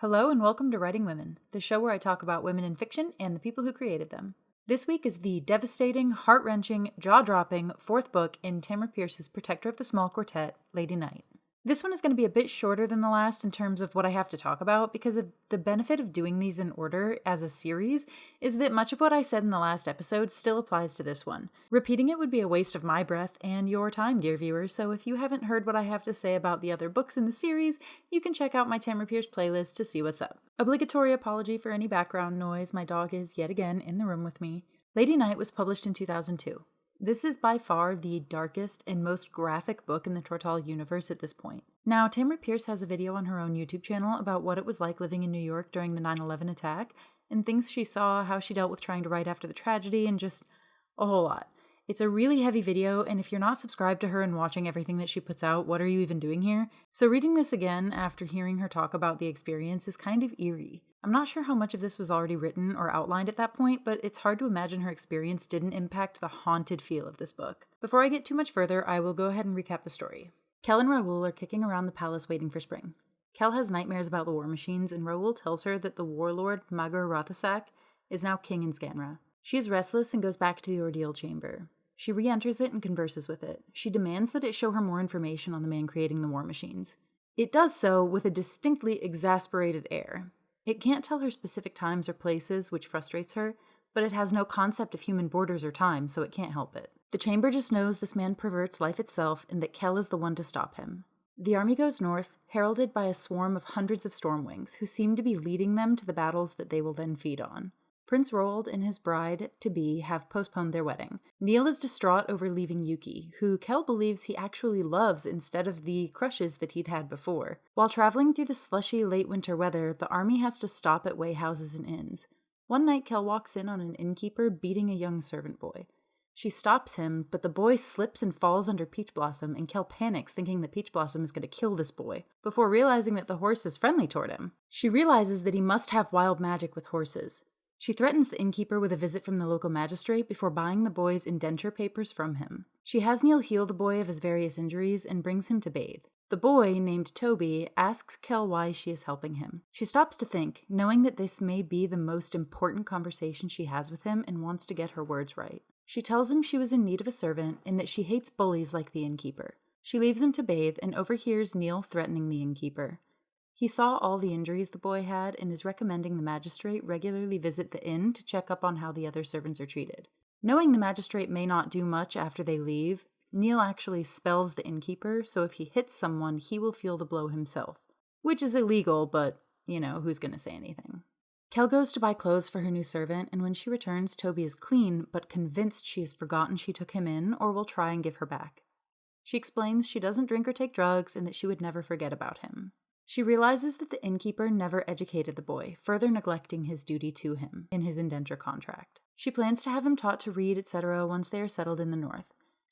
Hello and welcome to Writing Women, the show where I talk about women in fiction and the people who created them. This week is the devastating, heart-wrenching, jaw-dropping fourth book in Tamora Pierce's Protector of the Small Quartet, Lady Night. This one is going to be a bit shorter than the last in terms of what I have to talk about because of the benefit of doing these in order as a series is that much of what I said in the last episode still applies to this one. Repeating it would be a waste of my breath and your time, dear viewers, so if you haven't heard what I have to say about the other books in the series, you can check out my Tamora Pierce playlist to see what's up. Obligatory apology for any background noise, my dog is yet again in the room with me. Lady Night was published in 2002. This is by far the darkest and most graphic book in the Tortall universe at this point. Now, Tamora Pierce has a video on her own YouTube channel about what it was like living in New York during the 9/11 attack, and things she saw, how she dealt with trying to write after the tragedy, and just a whole lot. It's a really heavy video, and if you're not subscribed to her and watching everything that she puts out, what are you even doing here? So reading this again after hearing her talk about the experience is kind of eerie. I'm not sure how much of this was already written or outlined at that point, but it's hard to imagine her experience didn't impact the haunted feel of this book. Before I get too much further, I will go ahead and recap the story. Kel and Raoul are kicking around the palace waiting for spring. Kel has nightmares about the war machines, and Raoul tells her that the warlord Magur Rathasak is now king in Scanra. She is restless and goes back to the ordeal chamber. She re-enters it and converses with it. She demands that it show her more information on the man creating the war machines. It does so with a distinctly exasperated air. It can't tell her specific times or places, which frustrates her, but it has no concept of human borders or time, so it can't help it. The chamber just knows this man perverts life itself and that Kel is the one to stop him. The army goes north, heralded by a swarm of hundreds of Stormwings, who seem to be leading them to the battles that they will then feed on. Prince Roald and his bride-to-be have postponed their wedding. Neil is distraught over leaving Yuki, who Kel believes he actually loves instead of the crushes that he'd had before. While traveling through the slushy late winter weather, the army has to stop at way houses and inns. One night, Kel walks in on an innkeeper beating a young servant boy. She stops him, but the boy slips and falls under Peach Blossom, and Kel panics thinking that Peach Blossom is going to kill this boy, before realizing that the horse is friendly toward him. She realizes that he must have wild magic with horses. She threatens the innkeeper with a visit from the local magistrate before buying the boy's indenture papers from him. She has Neil heal the boy of his various injuries and brings him to bathe. The boy, named Toby, asks Kel why she is helping him. She stops to think, knowing that this may be the most important conversation she has with him and wants to get her words right. She tells him she was in need of a servant and that she hates bullies like the innkeeper. She leaves him to bathe and overhears Neil threatening the innkeeper. He saw all the injuries the boy had and is recommending the magistrate regularly visit the inn to check up on how the other servants are treated. Knowing the magistrate may not do much after they leave, Neil actually spells the innkeeper, so if he hits someone, he will feel the blow himself. Which is illegal, but, who's going to say anything? Kel goes to buy clothes for her new servant, and when she returns, Toby is clean, but convinced she has forgotten she took him in or will try and give her back. She explains she doesn't drink or take drugs and that she would never forget about him. She realizes that the innkeeper never educated the boy, further neglecting his duty to him in his indenture contract. She plans to have him taught to read, etc. once they are settled in the north.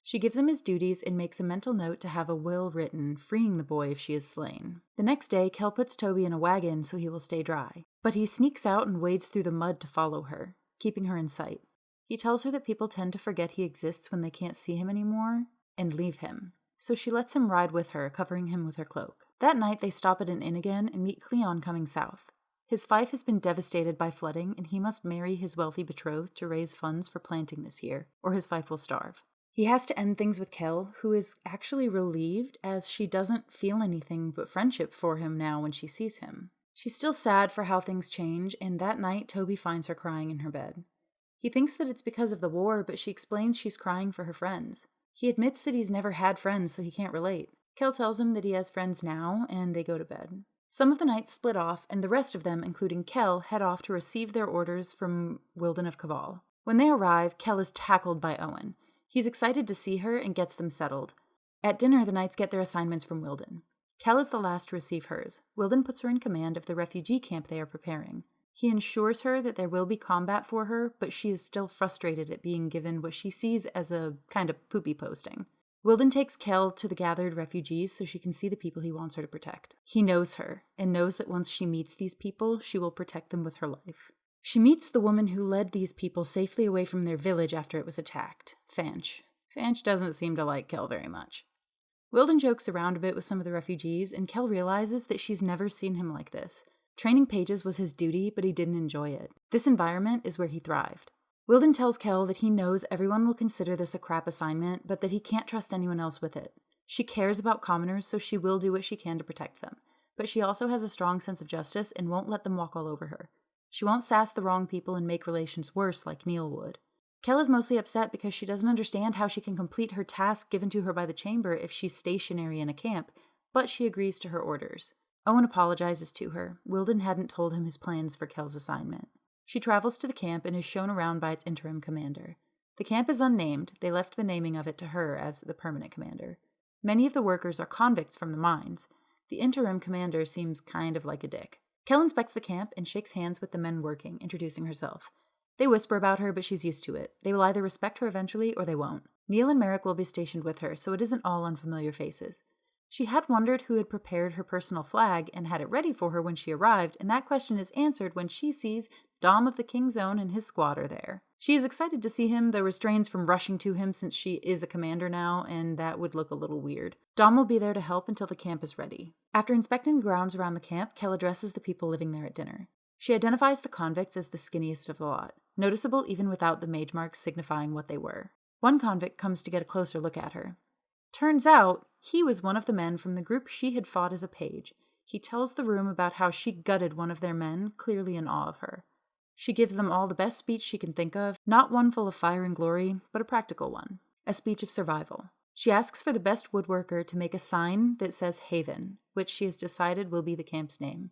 She gives him his duties and makes a mental note to have a will written, freeing the boy if she is slain. The next day, Kel puts Toby in a wagon so he will stay dry, but he sneaks out and wades through the mud to follow her, keeping her in sight. He tells her that people tend to forget he exists when they can't see him anymore, and leave him. So she lets him ride with her, covering him with her cloak. That night, they stop at an inn again and meet Cleon coming south. His fief has been devastated by flooding, and he must marry his wealthy betrothed to raise funds for planting this year, or his fief will starve. He has to end things with Kel, who is actually relieved as she doesn't feel anything but friendship for him now when she sees him. She's still sad for how things change, and that night Toby finds her crying in her bed. He thinks that it's because of the war, but she explains she's crying for her friends. He admits that he's never had friends, so he can't relate. Kel tells him that he has friends now, and they go to bed. Some of the knights split off, and the rest of them, including Kel, head off to receive their orders from Wilden of Caval. When they arrive, Kel is tackled by Owen. He's excited to see her and gets them settled. At dinner, the knights get their assignments from Wilden. Kel is the last to receive hers. Wilden puts her in command of the refugee camp they are preparing. He ensures her that there will be combat for her, but she is still frustrated at being given what she sees as a kind of poopy posting. Wilden takes Kel to the gathered refugees so she can see the people he wants her to protect. He knows her, and knows that once she meets these people, she will protect them with her life. She meets the woman who led these people safely away from their village after it was attacked, Fanch. Fanch doesn't seem to like Kel very much. Wilden jokes around a bit with some of the refugees, and Kel realizes that she's never seen him like this. Training pages was his duty, but he didn't enjoy it. This environment is where he thrived. Wilden tells Kel that he knows everyone will consider this a crap assignment, but that he can't trust anyone else with it. She cares about commoners, so she will do what she can to protect them. But she also has a strong sense of justice and won't let them walk all over her. She won't sass the wrong people and make relations worse like Neil would. Kel is mostly upset because she doesn't understand how she can complete her task given to her by the chamber if she's stationary in a camp, but she agrees to her orders. Owen apologizes to her. Wilden hadn't told him his plans for Kel's assignment. She travels to the camp and is shown around by its interim commander. The camp is unnamed. They left the naming of it to her as the permanent commander. Many of the workers are convicts from the mines. The interim commander seems kind of like a dick. Kel inspects the camp and shakes hands with the men working, introducing herself. They whisper about her, but she's used to it. They will either respect her eventually or they won't. Neil and Merrick will be stationed with her, so it isn't all unfamiliar faces. She had wondered who had prepared her personal flag and had it ready for her when she arrived, and that question is answered when she sees Dom of the King's Own and his squad are there. She is excited to see him, though restrains from rushing to him since she is a commander now, and that would look a little weird. Dom will be there to help until the camp is ready. After inspecting the grounds around the camp, Kel addresses the people living there at dinner. She identifies the convicts as the skinniest of the lot, noticeable even without the mage marks signifying what they were. One convict comes to get a closer look at her. Turns out, he was one of the men from the group she had fought as a page. He tells the room about how she gutted one of their men, clearly in awe of her. She gives them all the best speech she can think of, not one full of fire and glory, but a practical one. A speech of survival. She asks for the best woodworker to make a sign that says Haven, which she has decided will be the camp's name.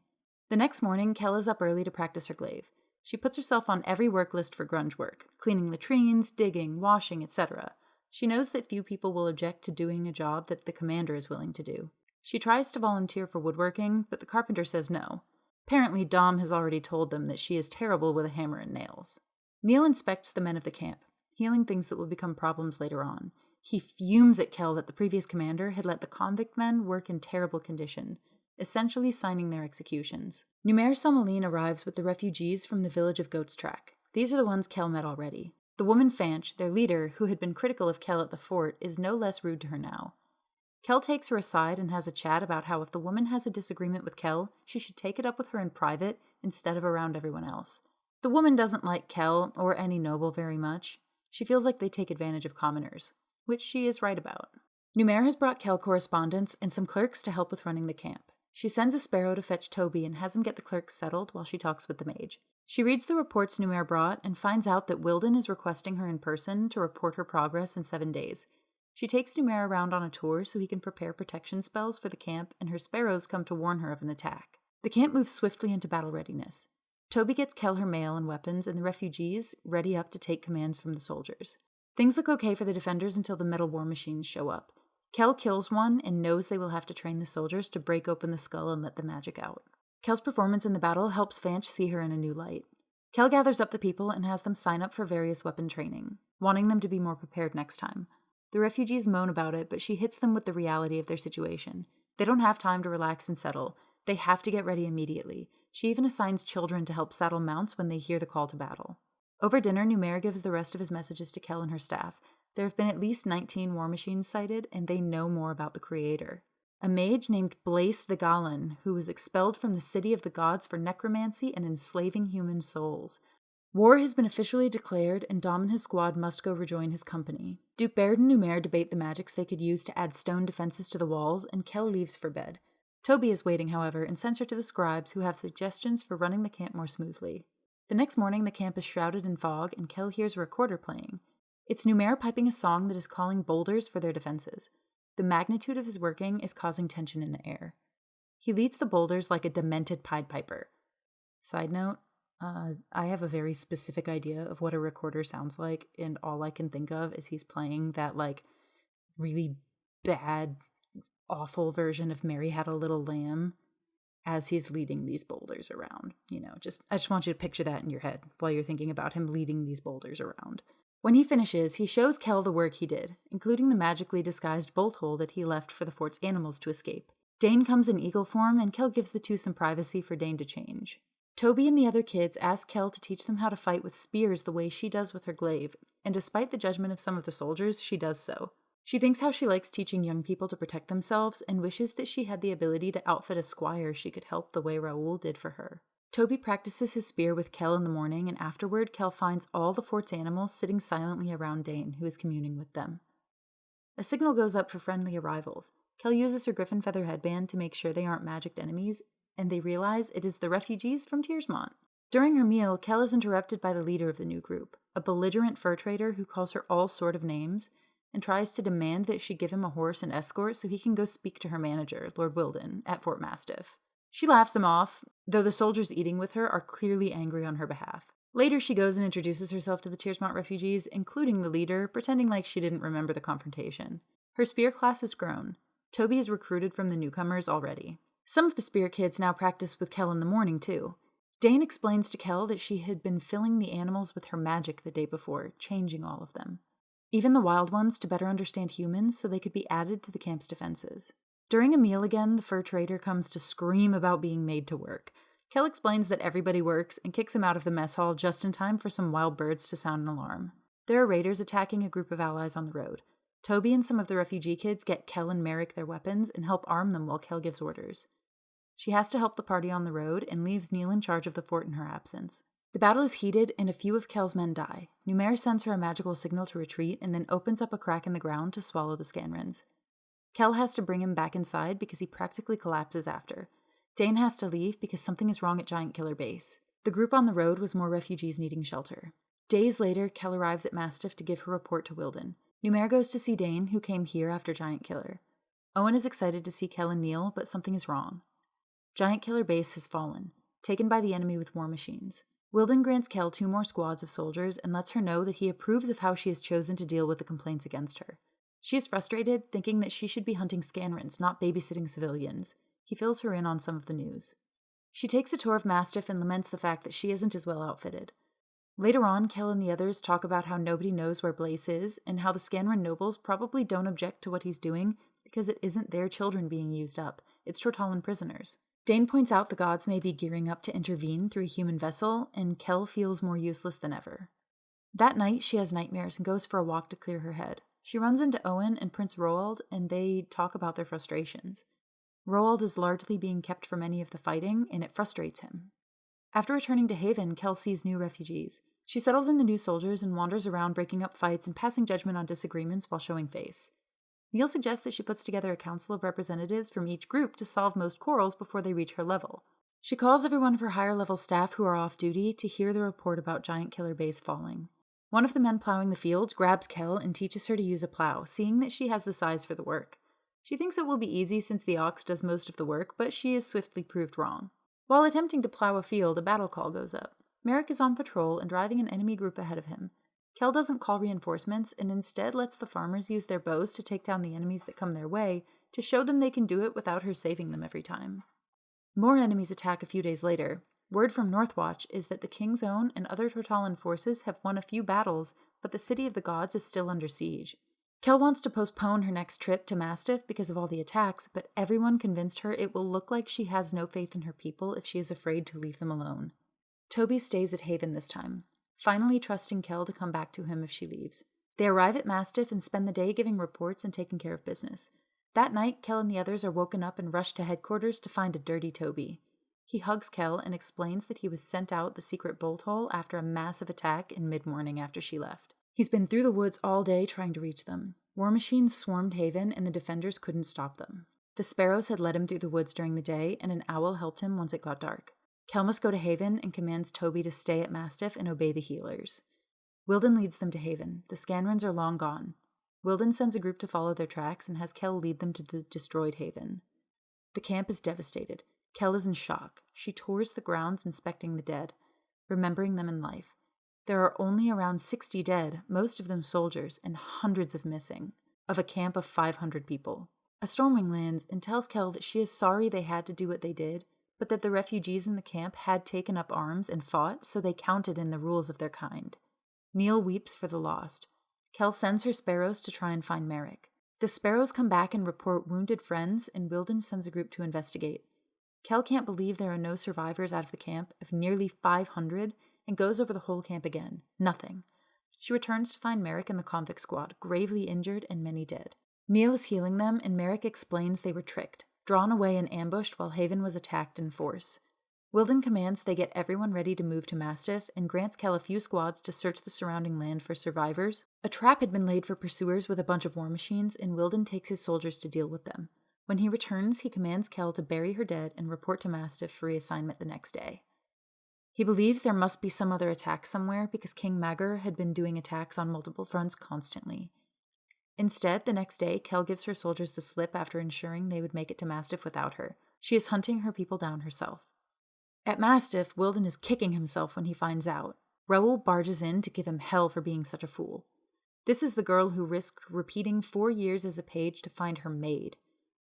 The next morning, Kel is up early to practice her glaive. She puts herself on every work list for grunge work, cleaning latrines, digging, washing, etc. She knows that few people will object to doing a job that the commander is willing to do. She tries to volunteer for woodworking, but the carpenter says no. Apparently, Dom has already told them that she is terrible with a hammer and nails. Neil inspects the men of the camp, healing things that will become problems later on. He fumes at Kel that the previous commander had let the convict men work in terrible condition, essentially signing their executions. Numair Somaline arrives with the refugees from the village of Goat's Track. These are the ones Kel met already. The woman Fanch, their leader, who had been critical of Kel at the fort, is no less rude to her now. Kel takes her aside and has a chat about how if the woman has a disagreement with Kel, she should take it up with her in private instead of around everyone else. The woman doesn't like Kel or any noble very much. She feels like they take advantage of commoners, which she is right about. Numair has brought Kel correspondence and some clerks to help with running the camp. She sends a sparrow to fetch Toby and has him get the clerks settled while she talks with the mage. She reads the reports Numair brought and finds out that Wilden is requesting her in person to report her progress in 7 days. She takes Numair around on a tour so he can prepare protection spells for the camp, and her sparrows come to warn her of an attack. The camp moves swiftly into battle readiness. Toby gets Kel her mail and weapons, and the refugees ready up to take commands from the soldiers. Things look okay for the defenders until the metal war machines show up. Kel kills one and knows they will have to train the soldiers to break open the skull and let the magic out. Kel's performance in the battle helps Fanch see her in a new light. Kel gathers up the people and has them sign up for various weapon training, wanting them to be more prepared next time. The refugees moan about it, but she hits them with the reality of their situation. They don't have time to relax and settle. They have to get ready immediately. She even assigns children to help saddle mounts when they hear the call to battle. Over dinner, Numair gives the rest of his messages to Kel and her staff. There have been at least 19 war machines sighted, and they know more about the creator. A mage named Blaise the Galan, who was expelled from the city of the gods for necromancy and enslaving human souls. War has been officially declared, and Dom and his squad must go rejoin his company. Duke Baird and Numair debate the magics they could use to add stone defenses to the walls, and Kel leaves for bed. Toby is waiting, however, and sends her to the scribes who have suggestions for running the camp more smoothly. The next morning, the camp is shrouded in fog, and Kel hears a recorder playing. It's Numair piping a song that is calling boulders for their defenses. The magnitude of his working is causing tension in the air. He leads the boulders like a demented Pied Piper. Side note, I have a very specific idea of what a recorder sounds like, and all I can think of is he's playing that, really bad, awful version of Mary Had a Little Lamb as he's leading these boulders around. I just want you to picture that in your head while you're thinking about him leading these boulders around. When he finishes, he shows Kel the work he did, including the magically disguised bolt hole that he left for the fort's animals to escape. Dane comes in eagle form, and Kel gives the two some privacy for Dane to change. Toby and the other kids ask Kel to teach them how to fight with spears the way she does with her glaive, and despite the judgment of some of the soldiers, she does so. She thinks how she likes teaching young people to protect themselves and wishes that she had the ability to outfit a squire she could help the way Raoul did for her. Toby practices his spear with Kel in the morning, and afterward, Kel finds all the fort's animals sitting silently around Dane, who is communing with them. A signal goes up for friendly arrivals. Kel uses her griffin feather headband to make sure they aren't magicked enemies, and they realize it is the refugees from Tiersmont. During her meal, Kel is interrupted by the leader of the new group, a belligerent fur trader who calls her all sort of names and tries to demand that she give him a horse and escort so he can go speak to her manager, Lord Wilden, at Fort Mastiff. She laughs him off, though the soldiers eating with her are clearly angry on her behalf. Later, she goes and introduces herself to the Tiersmont refugees, including the leader, pretending like she didn't remember the confrontation. Her spear class has grown. Toby is recruited from the newcomers already. Some of the spear kids now practice with Kel in the morning, too. Dane explains to Kel that she had been filling the animals with her magic the day before, changing all of them. Even the wild ones to better understand humans so they could be added to the camp's defenses. During a meal again, the fur trader comes to scream about being made to work. Kel explains that everybody works and kicks him out of the mess hall just in time for some wild birds to sound an alarm. There are raiders attacking a group of allies on the road. Toby and some of the refugee kids get Kel and Merrick their weapons and help arm them while Kel gives orders. She has to help the party on the road and leaves Neil in charge of the fort in her absence. The battle is heated and a few of Kel's men die. Numair sends her a magical signal to retreat and then opens up a crack in the ground to swallow the Scanrans. Kel has to bring him back inside because he practically collapses after. Dane has to leave because something is wrong at Giant Killer Base. The group on the road was more refugees needing shelter. Days later, Kel arrives at Mastiff to give her report to Wilden. Numair goes to see Dane, who came here after Giant Killer. Owen is excited to see Kel and Neil, but something is wrong. Giant Killer Base has fallen, taken by the enemy with war machines. Wilden grants Kel 2 more squads of soldiers and lets her know that he approves of how she has chosen to deal with the complaints against her. She is frustrated, thinking that she should be hunting Scanrans, not babysitting civilians. He fills her in on some of the news. She takes a tour of Mastiff and laments the fact that she isn't as well outfitted. Later on, Kel and the others talk about how nobody knows where Blaze is, and how the Scanran nobles probably don't object to what he's doing because it isn't their children being used up, it's Tortall prisoners. Dane points out the gods may be gearing up to intervene through a human vessel, and Kel feels more useless than ever. That night, she has nightmares and goes for a walk to clear her head. She runs into Owen and Prince Roald, and they talk about their frustrations. Roald is largely being kept from any of the fighting, and it frustrates him. After returning to Haven, Kel sees new refugees. She settles in the new soldiers and wanders around breaking up fights and passing judgment on disagreements while showing face. Neil suggests that she puts together a council of representatives from each group to solve most quarrels before they reach her level. She calls every one of her higher-level staff who are off duty to hear the report about Giant Killer Base falling. One of the men plowing the fields grabs Kel and teaches her to use a plow, seeing that she has the size for the work. She thinks it will be easy since the ox does most of the work, but she is swiftly proved wrong. While attempting to plow a field, a battle call goes up. Merrick is on patrol and driving an enemy group ahead of him. Kel doesn't call reinforcements and instead lets the farmers use their bows to take down the enemies that come their way to show them they can do it without her saving them every time. More enemies attack a few days later. Word from Northwatch is that the King's Own and other Tortall forces have won a few battles, but the City of the Gods is still under siege. Kel wants to postpone her next trip to Mastiff because of all the attacks, but everyone convinced her it will look like she has no faith in her people if she is afraid to leave them alone. Toby stays at Haven this time, finally trusting Kel to come back to him if she leaves. They arrive at Mastiff and spend the day giving reports and taking care of business. That night, Kel and the others are woken up and rush to headquarters to find a dirty Toby. He hugs Kel and explains that he was sent out the secret bolt hole after a massive attack in mid-morning after she left. He's been through the woods all day trying to reach them. War machines swarmed Haven and the defenders couldn't stop them. The sparrows had led him through the woods during the day, and an owl helped him once it got dark. Kel must go to Haven and commands Toby to stay at Mastiff and obey the healers. Wilden leads them to Haven. The Scanrans are long gone. Wilden sends a group to follow their tracks and has Kel lead them to the destroyed Haven. The camp is devastated. Kel is in shock. She tours the grounds inspecting the dead, remembering them in life. There are only around 60 dead, most of them soldiers, and hundreds of missing, of a camp of 500 people. A Stormwing lands and tells Kel that she is sorry they had to do what they did, but that the refugees in the camp had taken up arms and fought, so they counted in the rules of their kind. Neil weeps for the lost. Kel sends her sparrows to try and find Merrick. The sparrows come back and report wounded friends, and Wilden sends a group to investigate. Kel can't believe there are no survivors out of the camp of nearly 500 and goes over the whole camp again. Nothing. She returns to find Merrick and the convict squad, gravely injured and many dead. Neil is healing them, and Merrick explains they were tricked, drawn away and ambushed while Haven was attacked in force. Wilden commands they get everyone ready to move to Mastiff and grants Kell a few squads to search the surrounding land for survivors. A trap had been laid for pursuers with a bunch of war machines, and Wilden takes his soldiers to deal with them. When he returns, he commands Kell to bury her dead and report to Mastiff for reassignment the next day. He believes there must be some other attack somewhere because King Magur had been doing attacks on multiple fronts constantly. Instead, the next day, Kell gives her soldiers the slip after ensuring they would make it to Mastiff without her. She is hunting her people down herself. At Mastiff, Wilden is kicking himself when he finds out. Raoul barges in to give him hell for being such a fool. This is the girl who risked repeating 4 years as a page to find her maid.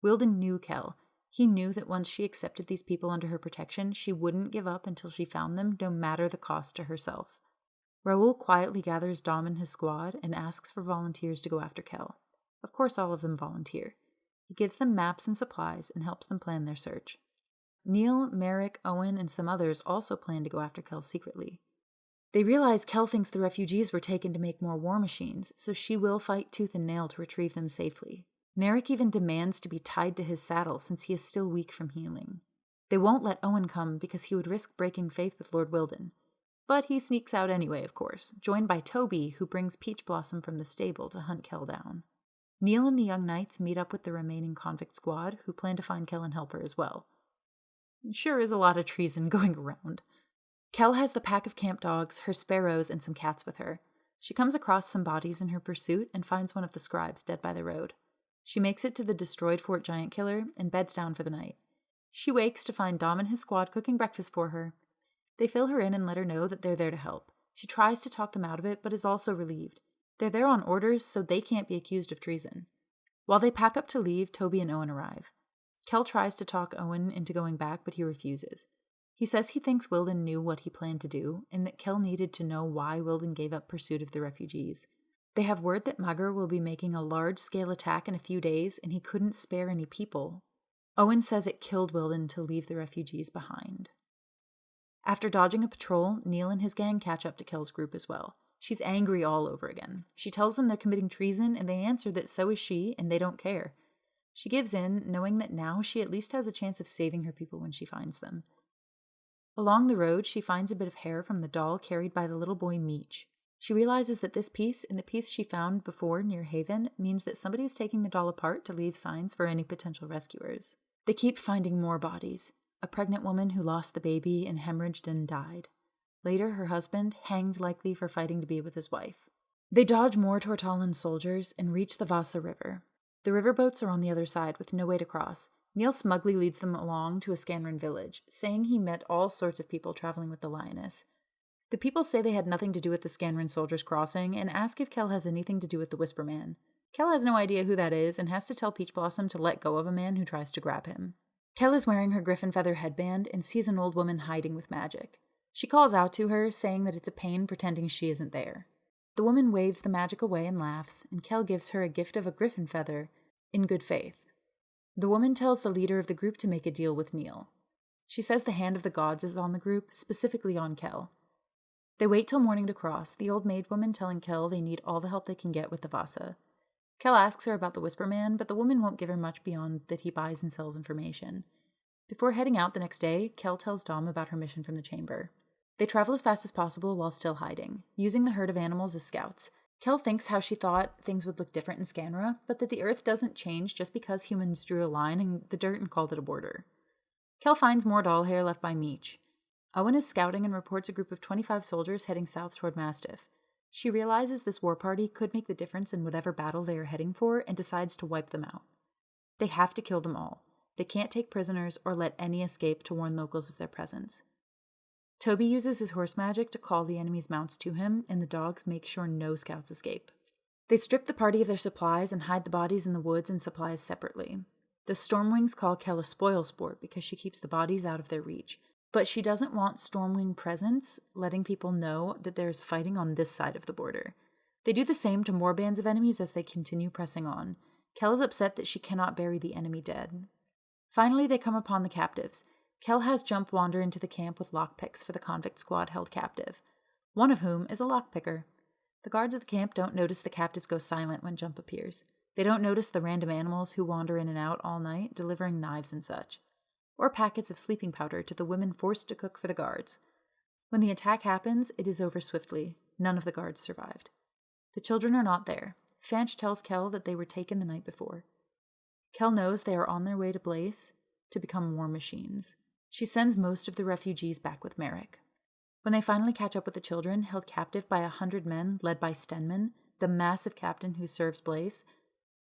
Wilden knew Kell. He knew that once she accepted these people under her protection, she wouldn't give up until she found them, no matter the cost to herself. Raoul quietly gathers Dom and his squad and asks for volunteers to go after Kell. Of course, all of them volunteer. He gives them maps and supplies and helps them plan their search. Neil, Merrick, Owen, and some others also plan to go after Kell secretly. They realize Kell thinks the refugees were taken to make more war machines, so she will fight tooth and nail to retrieve them safely. Merrick even demands to be tied to his saddle since he is still weak from healing. They won't let Owen come because he would risk breaking faith with Lord Wilden. But he sneaks out anyway, of course, joined by Toby, who brings Peach Blossom from the stable to hunt Kell down. Neil and the young knights meet up with the remaining convict squad, who plan to find Kell and help her as well. Sure is a lot of treason going around. Kell has the pack of camp dogs, her sparrows, and some cats with her. She comes across some bodies in her pursuit and finds one of the scribes dead by the road. She makes it to the destroyed Fort Giant Killer and beds down for the night. She wakes to find Dom and his squad cooking breakfast for her. They fill her in and let her know that they're there to help. She tries to talk them out of it, but is also relieved. They're there on orders, so they can't be accused of treason. While they pack up to leave, Toby and Owen arrive. Kell tries to talk Owen into going back, but he refuses. He says he thinks Wilden knew what he planned to do, and that Kell needed to know why Wilden gave up pursuit of the refugees. They have word that Magur will be making a large-scale attack in a few days, and he couldn't spare any people. Owen says it killed Wilden to leave the refugees behind. After dodging a patrol, Neil and his gang catch up to Kell's group as well. She's angry all over again. She tells them they're committing treason, and they answer that so is she, and they don't care. She gives in, knowing that now she at least has a chance of saving her people when she finds them. Along the road, she finds a bit of hair from the doll carried by the little boy Meech. She realizes that this piece and the piece she found before near Haven means that somebody is taking the doll apart to leave signs for any potential rescuers. They keep finding more bodies. A pregnant woman who lost the baby and hemorrhaged and died. Later, her husband, hanged likely for fighting to be with his wife. They dodge more Tortall soldiers and reach the Vasa River. The riverboats are on the other side with no way to cross. Neil smugly leads them along to a Scanran village, saying he met all sorts of people traveling with the lioness. The people say they had nothing to do with the Scanran soldiers crossing and ask if Kell has anything to do with the Whisper Man. Kell has no idea who that is and has to tell Peach Blossom to let go of a man who tries to grab him. Kell is wearing her griffin feather headband and sees an old woman hiding with magic. She calls out to her, saying that it's a pain pretending she isn't there. The woman waves the magic away and laughs, and Kell gives her a gift of a griffin feather, in good faith. The woman tells the leader of the group to make a deal with Neil. She says the hand of the gods is on the group, specifically on Kell. They wait till morning to cross, the old maid woman telling Kell they need all the help they can get with the Vasa. Kell asks her about the Whisper Man, but the woman won't give her much beyond that he buys and sells information. Before heading out the next day, Kell tells Dom about her mission from the chamber. They travel as fast as possible while still hiding, using the herd of animals as scouts. Kell thinks how she thought things would look different in Scanra, but that the earth doesn't change just because humans drew a line in the dirt and called it a border. Kell finds more doll hair left by Meech. Owen is scouting and reports a group of 25 soldiers heading south toward Mastiff. She realizes this war party could make the difference in whatever battle they are heading for and decides to wipe them out. They have to kill them all. They can't take prisoners or let any escape to warn locals of their presence. Toby uses his horse magic to call the enemy's mounts to him, and the dogs make sure no scouts escape. They strip the party of their supplies and hide the bodies in the woods and supplies separately. The Stormwings call Kell a spoil sport because she keeps the bodies out of their reach, but she doesn't want Stormwing presence letting people know that there is fighting on this side of the border. They do the same to more bands of enemies as they continue pressing on. Kell is upset that she cannot bury the enemy dead. Finally, they come upon the captives. Kell has Jump wander into the camp with lockpicks for the convict squad held captive, one of whom is a lockpicker. The guards at the camp don't notice the captives go silent when Jump appears. They don't notice the random animals who wander in and out all night, delivering knives and such. Or packets of sleeping powder to the women forced to cook for the guards. When the attack happens, it is over swiftly. None of the guards survived. The children are not there. Fanch tells Kel that they were taken the night before. Kel knows they are on their way to Blaze to become war machines. She sends most of the refugees back with Merrick. When they finally catch up with the children, held captive by 100 men led by Stenman, the massive captain who serves Blaze,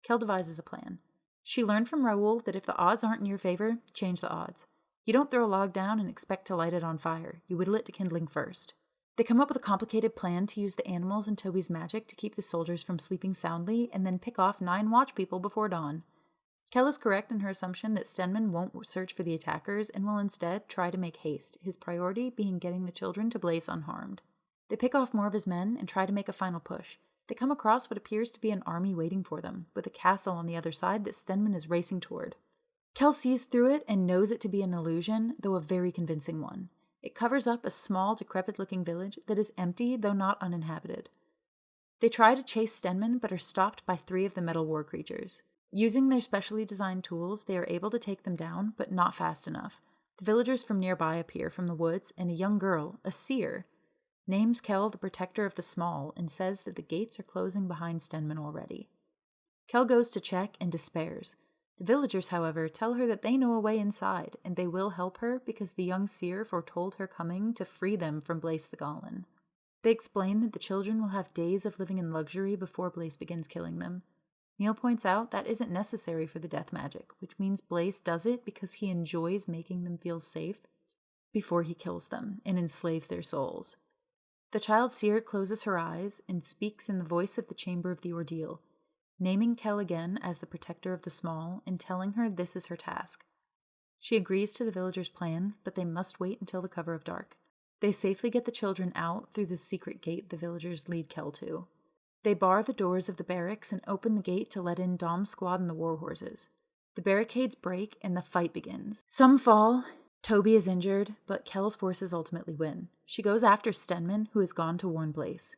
Kel devises a plan. She learned from Raoul that if the odds aren't in your favor, change the odds. You don't throw a log down and expect to light it on fire. You whittle it to kindling first. They come up with a complicated plan to use the animals and Toby's magic to keep the soldiers from sleeping soundly and then pick off 9 watch people before dawn. Kel is correct in her assumption that Stenman won't search for the attackers and will instead try to make haste, his priority being getting the children to Blaze unharmed. They pick off more of his men and try to make a final push. They come across what appears to be an army waiting for them, with a castle on the other side that Stenman is racing toward. Kel sees through it and knows it to be an illusion, though a very convincing one. It covers up a small, decrepit-looking village that is empty, though not uninhabited. They try to chase Stenman, but are stopped by 3 of the metal war creatures. Using their specially designed tools, they are able to take them down, but not fast enough. The villagers from nearby appear from the woods, and a young girl, a seer, names Kel the protector of the small and says that the gates are closing behind Stenman already. Kel goes to check and despairs. The villagers, however, tell her that they know a way inside, and they will help her because the young seer foretold her coming to free them from Blaze the Goblin. They explain that the children will have days of living in luxury before Blaze begins killing them. Neil points out that isn't necessary for the death magic, which means Blaze does it because he enjoys making them feel safe before he kills them and enslaves their souls. The child seer closes her eyes and speaks in the voice of the Chamber of the Ordeal, naming Kel again as the protector of the small and telling her this is her task. She agrees to the villagers' plan, but they must wait until the cover of dark. They safely get the children out through the secret gate the villagers lead Kel to. They bar the doors of the barracks and open the gate to let in Dom's squad and the warhorses. The barricades break and the fight begins. Some fall. Toby is injured, but Kel's forces ultimately win. She goes after Stenman, who has gone to warn Blaze.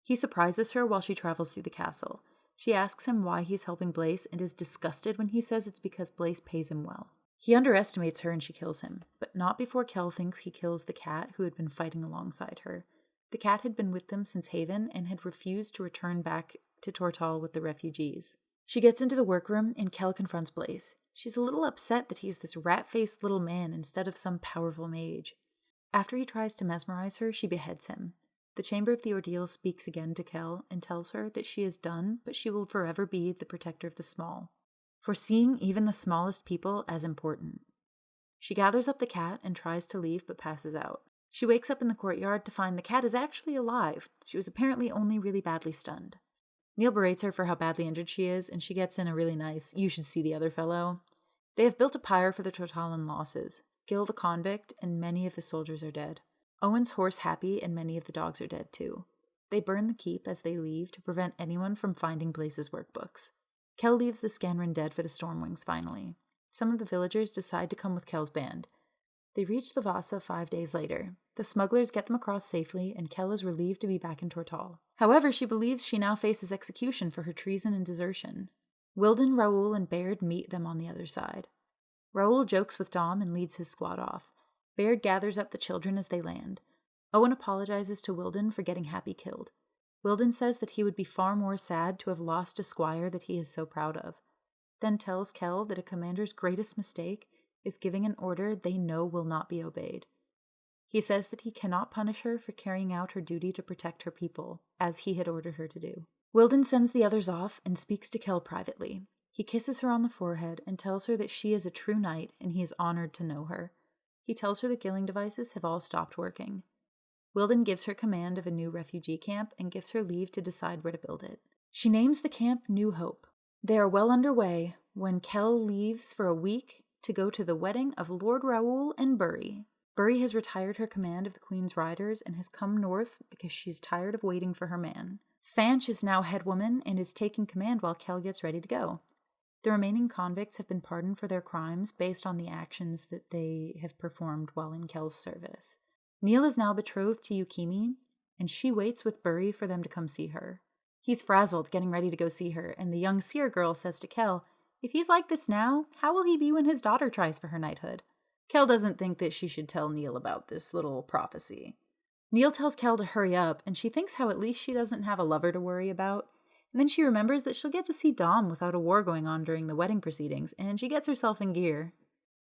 He surprises her while she travels through the castle. She asks him why he's helping Blaze and is disgusted when he says it's because Blaze pays him well. He underestimates her and she kills him, but not before Kel thinks he kills the cat who had been fighting alongside her. The cat had been with them since Haven and had refused to return back to Tortall with the refugees. She gets into the workroom and Kel confronts Blaze. She's a little upset that he's this rat-faced little man instead of some powerful mage. After he tries to mesmerize her, she beheads him. The Chamber of the Ordeal speaks again to Kel and tells her that she is done, but she will forever be the protector of the small, foreseeing even the smallest people as important. She gathers up the cat and tries to leave but passes out. She wakes up in the courtyard to find the cat is actually alive. She was apparently only really badly stunned. Neil berates her for how badly injured she is, and she gets in a really nice, "You should see the other fellow." They have built a pyre for the Tortallan losses. Gil the convict and many of the soldiers are dead. Owen's horse Happy and many of the dogs are dead too. They burn the keep as they leave to prevent anyone from finding Blaze's workbooks. Kel leaves the Scanran dead for the Stormwings finally. Some of the villagers decide to come with Kel's band. They reach the Vasa 5 days later. The smugglers get them across safely, and Kel is relieved to be back in Tortall. However, she believes she now faces execution for her treason and desertion. Wilden, Raoul, and Baird meet them on the other side. Raoul jokes with Dom and leads his squad off. Baird gathers up the children as they land. Owen apologizes to Wilden for getting Happy killed. Wilden says that he would be far more sad to have lost a squire that he is so proud of, then tells Kel that a commander's greatest mistake is giving an order they know will not be obeyed. He says that he cannot punish her for carrying out her duty to protect her people, as he had ordered her to do. Wilden sends the others off and speaks to Kel privately. He kisses her on the forehead and tells her that she is a true knight and he is honored to know her. He tells her the killing devices have all stopped working. Wilden gives her command of a new refugee camp and gives her leave to decide where to build it. She names the camp New Hope. They are well underway when Kel leaves for a week to go to the wedding of Lord Raoul and Burry. Burry has retired her command of the Queen's Riders and has come north because she's tired of waiting for her man. Fanch is now head woman and is taking command while Kel gets ready to go. The remaining convicts have been pardoned for their crimes based on the actions that they have performed while in Kel's service. Neil is now betrothed to Yukimi, and she waits with Burry for them to come see her. He's frazzled, getting ready to go see her, and the young seer girl says to Kel, if he's like this now, how will he be when his daughter tries for her knighthood? Kel doesn't think that she should tell Neil about this little prophecy. Neil tells Kel to hurry up, and she thinks how at least she doesn't have a lover to worry about. And then she remembers that she'll get to see Dom without a war going on during the wedding proceedings, and she gets herself in gear.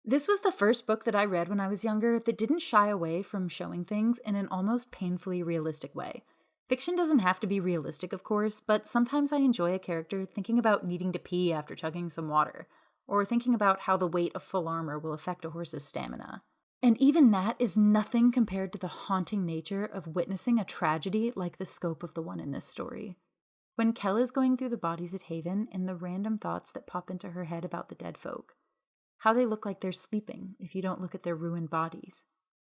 This was the first book that I read when I was younger that didn't shy away from showing things in an almost painfully realistic way. Fiction doesn't have to be realistic, of course, but sometimes I enjoy a character thinking about needing to pee after chugging some water, or thinking about how the weight of full armor will affect a horse's stamina. And even that is nothing compared to the haunting nature of witnessing a tragedy like the scope of the one in this story. When Kel is going through the bodies at Haven and the random thoughts that pop into her head about the dead folk, how they look like they're sleeping if you don't look at their ruined bodies.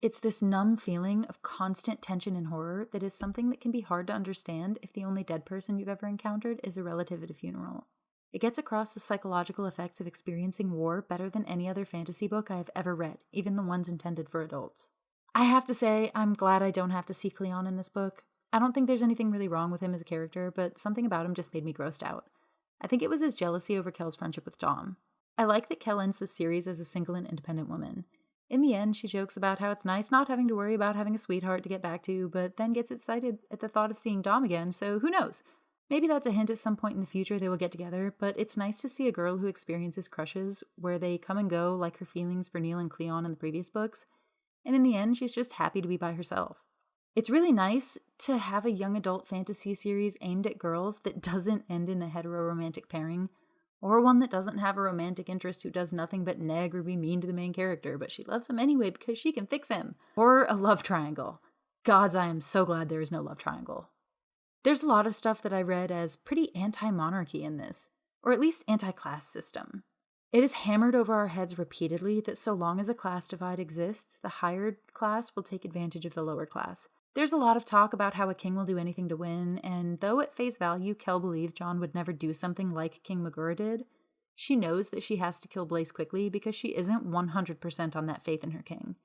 It's this numb feeling of constant tension and horror that is something that can be hard to understand if the only dead person you've ever encountered is a relative at a funeral. It gets across the psychological effects of experiencing war better than any other fantasy book I have ever read, even the ones intended for adults. I have to say, I'm glad I don't have to see Cleon in this book. I don't think there's anything really wrong with him as a character, but something about him just made me grossed out. I think it was his jealousy over Kel's friendship with Dom. I like that Kel ends the series as a single and independent woman. In the end, she jokes about how it's nice not having to worry about having a sweetheart to get back to, but then gets excited at the thought of seeing Dom again, so who knows? Maybe that's a hint at some point in the future they will get together, but it's nice to see a girl who experiences crushes where they come and go like her feelings for Neil and Cleon in the previous books, and in the end, she's just happy to be by herself. It's really nice to have a young adult fantasy series aimed at girls that doesn't end in a hetero-romantic pairing, or one that doesn't have a romantic interest who does nothing but nag or be mean to the main character, but she loves him anyway because she can fix him. Or a love triangle. Gods, I am so glad there is no love triangle. There's a lot of stuff that I read as pretty anti-monarchy in this, or at least anti-class system. It is hammered over our heads repeatedly that so long as a class divide exists, the higher class will take advantage of the lower class. There's a lot of talk about how a king will do anything to win, and though at face value Kel believes Jon would never do something like King Magura did, she knows that she has to kill Blaise quickly because she isn't 100% on that faith in her king.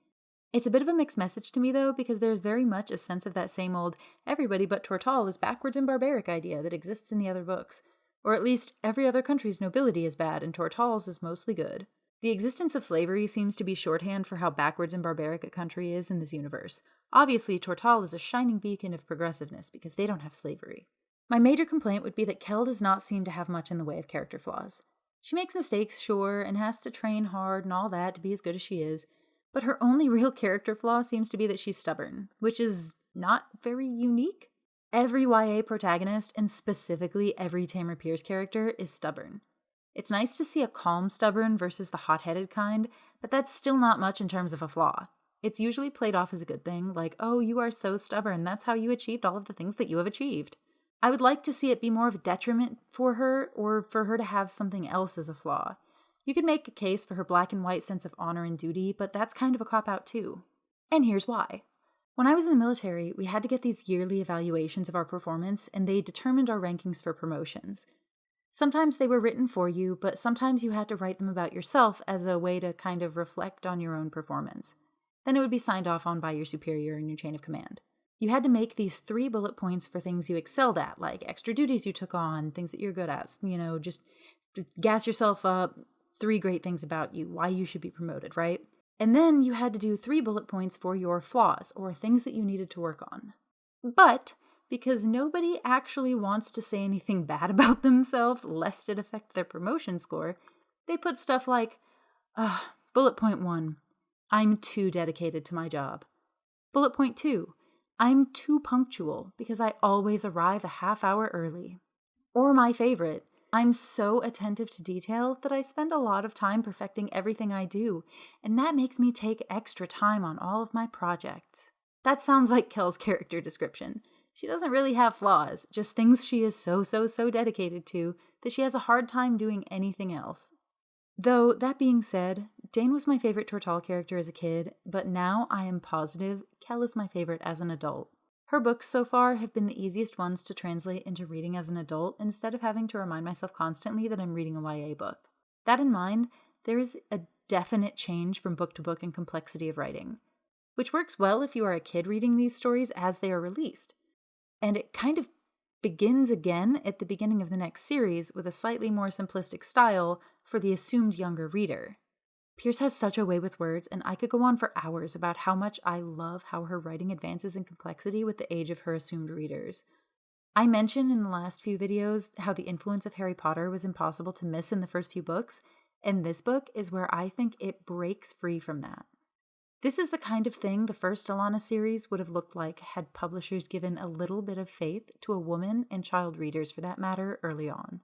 It's a bit of a mixed message to me though, because there's very much a sense of that same old everybody but Tortall is backwards and barbaric idea that exists in the other books, or at least every other country's nobility is bad and Tortall's is mostly good. The existence of slavery seems to be shorthand for how backwards and barbaric a country is in this universe. Obviously, Tortall is a shining beacon of progressiveness because they don't have slavery. My major complaint would be that Kel does not seem to have much in the way of character flaws. She makes mistakes, sure, and has to train hard and all that to be as good as she is, but her only real character flaw seems to be that she's stubborn, which is not very unique. Every YA protagonist, and specifically every Tamora Pierce character, is stubborn. It's nice to see a calm stubborn versus the hot-headed kind, but that's still not much in terms of a flaw. It's usually played off as a good thing, like, oh, you are so stubborn, that's how you achieved all of the things that you have achieved. I would like to see it be more of a detriment for her, or for her to have something else as a flaw. You could make a case for her black and white sense of honor and duty, but that's kind of a cop-out too. And here's why. When I was in the military, we had to get these yearly evaluations of our performance, and they determined our rankings for promotions. Sometimes they were written for you, but sometimes you had to write them about yourself as a way to kind of reflect on your own performance. Then it would be signed off on by your superior in your chain of command. You had to make these 3 bullet points for things you excelled at, like extra duties you took on, things that you're good at, just gas yourself up, 3 great things about you, why you should be promoted, right? And then you had to do 3 bullet points for your flaws, or things that you needed to work on. But because nobody actually wants to say anything bad about themselves lest it affect their promotion score, they put stuff like, bullet point 1, I'm too dedicated to my job. Bullet point 2, I'm too punctual because I always arrive a half hour early. Or my favorite, I'm so attentive to detail that I spend a lot of time perfecting everything I do, and that makes me take extra time on all of my projects. That sounds like Kel's character description. She doesn't really have flaws, just things she is so dedicated to that she has a hard time doing anything else. Though, that being said, Dane was my favorite Tortall character as a kid, but now I am positive Kel is my favorite as an adult. Her books so far have been the easiest ones to translate into reading as an adult instead of having to remind myself constantly that I'm reading a YA book. That in mind, there is a definite change from book to book in complexity of writing, which works well if you are a kid reading these stories as they are released. and it kind of begins again at the beginning of the next series with a slightly more simplistic style for the assumed younger reader. Pierce has such a way with words, and I could go on for hours about how much I love how her writing advances in complexity with the age of her assumed readers. I mentioned in the last few videos how the influence of Harry Potter was impossible to miss in the first few books, and this book is where I think it breaks free from that. This is the kind of thing the first Alana series would have looked like had publishers given a little bit of faith to a woman, and child readers for that matter, early on.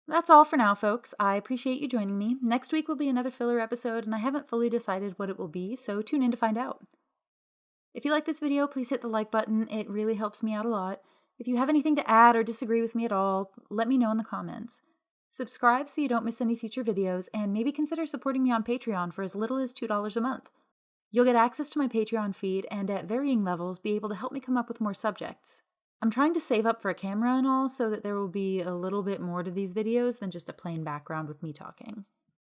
That's all for now, folks. I appreciate you joining me. Next week will be another filler episode, and I haven't fully decided what it will be, so tune in to find out. If you like this video, please hit the like button. It really helps me out a lot. If you have anything to add or disagree with me at all, let me know in the comments. Subscribe so you don't miss any future videos, and maybe consider supporting me on Patreon for as little as $2 a month. You'll get access to my Patreon feed and at varying levels be able to help me come up with more subjects. I'm trying to save up for a camera and all so that there will be a little bit more to these videos than just a plain background with me talking.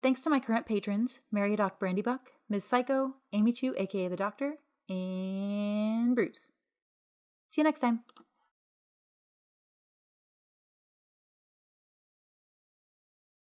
Thanks to my current patrons, Mary Doc Brandybuck, Ms. Psycho, Amy Chu aka The Doctor, and Bruce. See you next time.